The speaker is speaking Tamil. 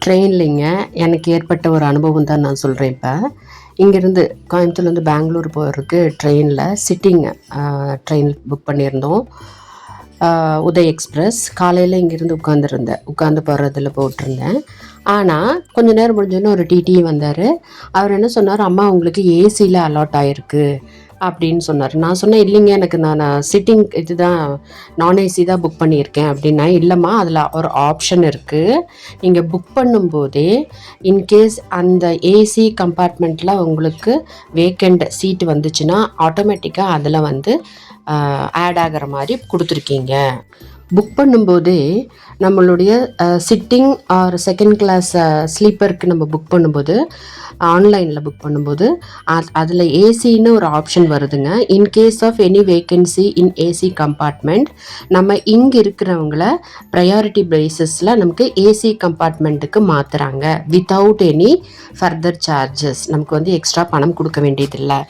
ட்ரெயின்லிங்க எனக்கு ஏற்பட்ட ஒரு அனுபவம் தான் நான் சொல்கிறேன். இப்போ இங்கேருந்து கோயம்புத்தூர்லேருந்து பெங்களூர் போகிறதுக்கு ட்ரெயினில் ட்ரெயின் புக் பண்ணியிருந்தோம். உதய் எக்ஸ்பிரஸ். காலையில் இங்கேருந்து உட்காந்து போகிறதில் போட்டிருந்தேன். ஆனால் கொஞ்சம் நேரம் முடிஞ்சோன்னே ஒரு டிடி வந்தார். அவர் என்ன சொன்னார், அம்மா உங்களுக்கு ஏசியில் அலாட் ஆகிருக்கு அப்படின்னு சொன்னார். நான் சொன்னேன், இல்லைங்க எனக்கு நான் சிட்டிங் இதுதான் நான் ஏசி தான் புக் பண்ணியிருக்கேன் அப்படின்னா. இல்லைம்மா அதில் ஒரு ஆப்ஷன் இருக்குது. நீங்கள் புக் பண்ணும்போதே இன்கேஸ் அந்த ஏசி கம்பார்ட்மெண்ட்டில் உங்களுக்கு வேக்கண்ட் சீட்டு வந்துச்சுன்னா ஆட்டோமேட்டிக்காக அதில் ஆட் ஆகிற மாதிரி கொடுத்துருக்கீங்க. புக் பண்ணும்போதே நம்மளுடைய சிட்டிங் ஆர் செகண்ட் கிளாஸ் ஸ்லீப்பருக்கு நம்ம புக் பண்ணும்போது ஆன்லைனில் புக் பண்ணும்போது அதில் ஏசின்னு ஒரு ஆப்ஷன் வருதுங்க. In case of any vacancy in AC compartment நம்ம இங்கே இருக்கிறவங்கள ப்ரையாரிட்டி பேசிஸில் நமக்கு ஏசி கம்பார்ட்மெண்ட்டுக்கு மாற்றுறாங்க வித்தவுட் எனி ஃபர்தர் சார்ஜஸ். நமக்கு எக்ஸ்ட்ரா பணம் கொடுக்க வேண்டியதில்லை.